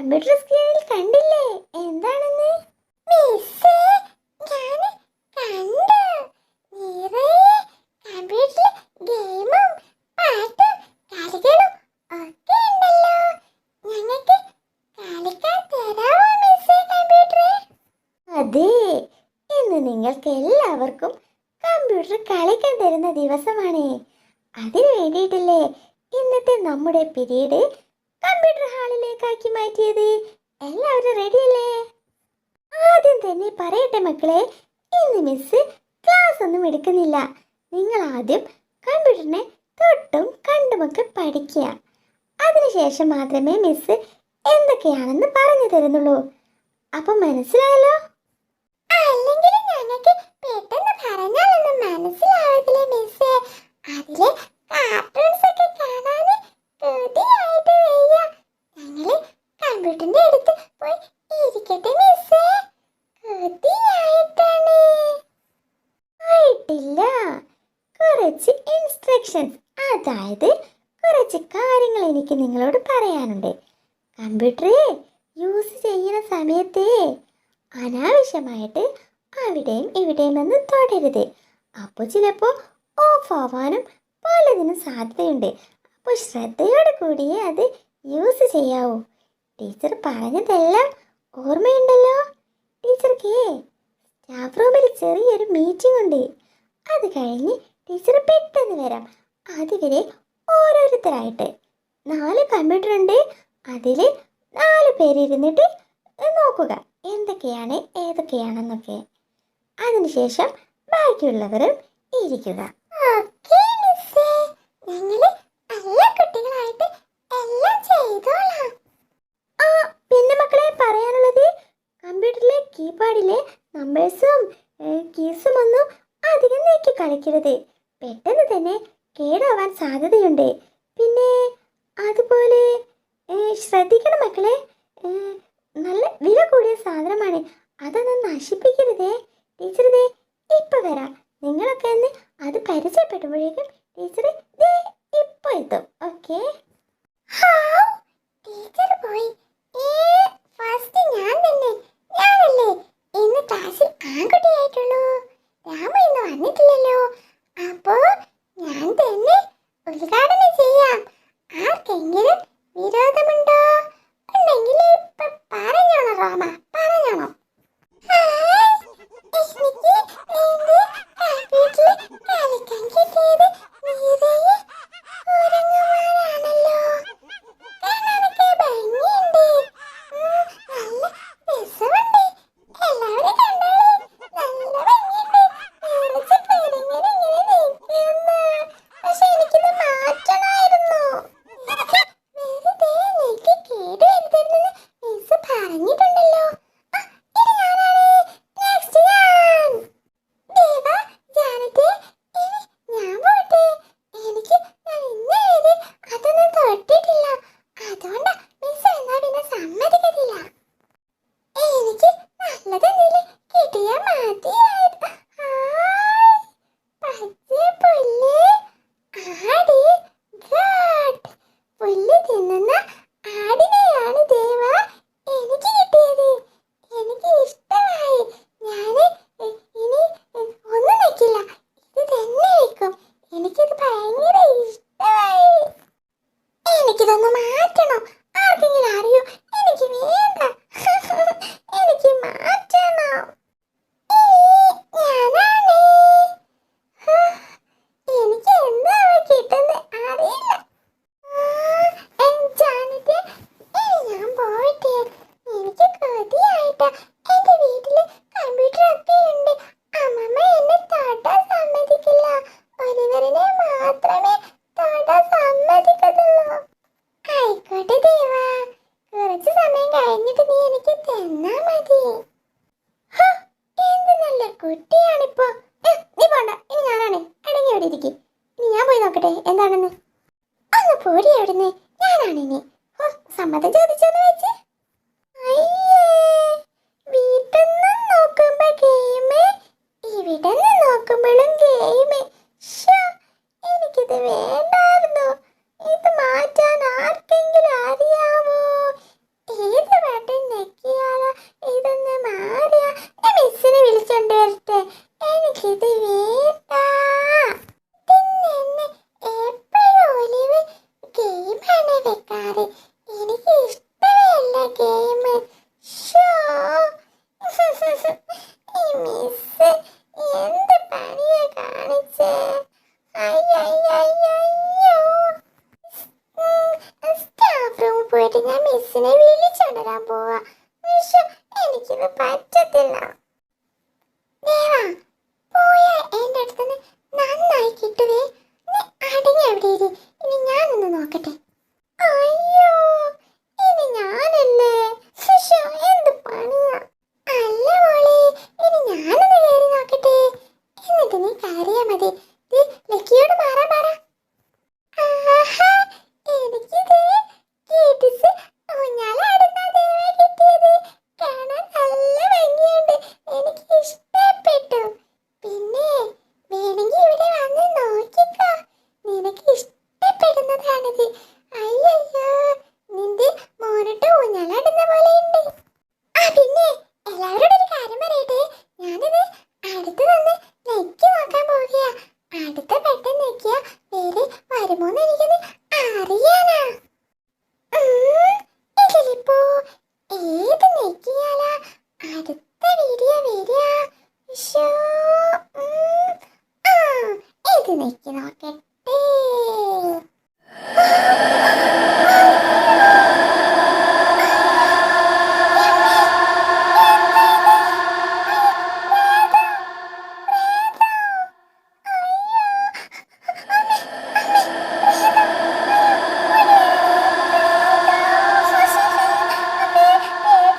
Computer സ്ക്രീനിൽ കണ്ടില്ലേ എന്താണെന്ന്? മിസ്സേ, ഞാന് കണ്ടു. നിറയെ കമ്പ്യൂട്ടറിൽ ഗെയിമും പാട്ടും കളികളും ഒക്കെ ഉണ്ടല്ലോ. ഞങ്ങൾക്ക് കളിക്കാൻ തരാമോ മിസ്സേ കമ്പ്യൂട്ടർ? അതെ, ഇന്ന് നിങ്ങൾക്ക് എല്ലാവർക്കും കമ്പ്യൂട്ടർ കളിക്കാൻ തരുന്ന ദിവസമാണ്. അതിനു വേണ്ടിയിട്ടല്ലേ ഇന്നത്തെ നമ്മുടെ പീരീഡ് കമ്പ്യൂട്ടർ ഹാളിലേക്കാക്കി മാറ്റിയത്. എല്ലാവരും റെഡിയല്ലേ? ആദ്യം തന്നെ പറയട്ടെ മക്കളെ, ഇന്ന് മിസ് ക്ലാസ് ഒന്നും എടുക്കുന്നില്ല. നിങ്ങൾ ആദ്യം കമ്പ്യൂട്ടറിനെ തൊട്ടും കണ്ടുമൊക്കെ പഠിക്കുക. അതിനുശേഷം മാത്രമേ മിസ് എന്തൊക്കെയാണെന്ന് പറഞ്ഞു തരുന്നുള്ളൂ. അപ്പം മനസ്സിലായല്ലോ? അല്ലെങ്കിൽ ഞങ്ങൾക്ക് പെട്ടെന്ന് പറഞ്ഞാലൊന്നും മനസ്സിലാവത്തില്ലേ മിസ്സേ? അതിലെ കാർട്ടൂൺസ് ഒക്കെ കാണാൻ കൊതിയായിട്ട് വയ്യ. ഞങ്ങള് കമ്പ്യൂട്ടറിന്റെ അടുത്ത് പോയി ഇരിക്കട്ടെ മിസ്സേ? കൊതിയായിട്ടാണ്. ആയിട്ടില്ല, കുറച്ച് ഇൻസ്ട്രക്ഷൻസ്, അതായത് കുറച്ച് കാര്യങ്ങൾ എനിക്ക് നിങ്ങളോട് പറയാനുണ്ട്. കമ്പ്യൂട്ടറെ യൂസ് ചെയ്യുന്ന സമയത്ത് അനാവശ്യമായിട്ട് അവിടെയും ഇവിടെയും ഒന്നും തൊടരുത്. അപ്പോൾ ചിലപ്പോൾ ഓഫ് ആവാനും പലതിനും സാധ്യതയുണ്ട്. അപ്പോൾ ശ്രദ്ധയോടെ കൂടിയേ അത് യൂസ് ചെയ്യാവൂ. ടീച്ചർ പറഞ്ഞതെല്ലാം ഓർമ്മയുണ്ടല്ലോ? ടീച്ചർക്ക് സ്റ്റാഫ് റൂമിൽ ചെറിയൊരു മീറ്റിംഗ് ഉണ്ട്. അത് കഴിഞ്ഞ് ടീച്ചർ പെട്ടെന്ന് വരാം. അതുവരെ ഓരോരുത്തരായിട്ട് 4 കമ്പ്യൂട്ടർ ഉണ്ട്. അതിൽ 4 പേരിരുന്നിട്ട് നോക്കുക എന്തൊക്കെയാണ് ഏതൊക്കെയാണെന്നൊക്കെ. അതിനുശേഷം ബാക്കിയുള്ളവരും ഇരിക്കുക. പിന്നെ മക്കളെ പറയാനുള്ളത്, കമ്പ്യൂട്ടറിലെ കീപാഡിലെ നമ്പേഴ്സും കീസും ഒന്നും അധികം നീക്കി കളിക്കരുത്. പെട്ടെന്ന് തന്നെ കേടാവാൻ സാധ്യതയുണ്ട്. പിന്നെ അതുപോലെ ശ്രദ്ധിക്കണം മക്കളെ, നല്ല വില കൂടിയ സാധനമാണ്, അതൊന്നും നശിപ്പിക്കരുതേ. ടീച്ചർ ദേ ഇപ്പൊ വരാം. നിങ്ങളൊക്കെ ഒന്ന് അത് പരിചയപ്പെടുമ്പോഴേക്കും ടീച്ചർ ദേ ഇപ്പൊ എത്തും. ഓക്കെ? ടീച്ചർ പോയി. ഫസ്റ്റ് ഞാനല്ലേ ഇന്ന് ക്ലാസ്സിൽ ആൺകുട്ടിയായിട്ടുള്ളൂ. രാമ ഇന്ന് വന്നിട്ടില്ലല്ലോ. അപ്പോ ഞാൻ തന്നെ ഉദ്ഘാടനം ചെയ്യാം. ആർക്കെങ്കിലും വിരോധമുണ്ടോ? ഉണ്ടെങ്കിൽ ഇപ്പൊ പറഞ്ഞോളൂ റോമ, പറഞ്ഞോളൂ. എന്താണെന്ന് ഒന്ന് പോടി അവിടുന്ന്. ഞാനാണിനി സമ്മതം ചോദിച്ചെന്ന് വെച്ച്. വീട്ടിൽ നിന്ന് നോക്കുമ്പോ ഗെയിമ്, ഇവിടെ നിന്ന് നോക്കുമ്പോഴും ഗെയിമ്. എനിക്കിത് വേണ്ടായിരുന്നു. ഇത് മാറ്റാൻ ആർക്കെങ്കിലും അറിയാമോ? ഏത് എനിക്കിത് വേണ്ട. പിന്നെ എന്നെ എപ്പോഴും ഒലിവ് ഗെയിമാണ് വെക്കാറ്.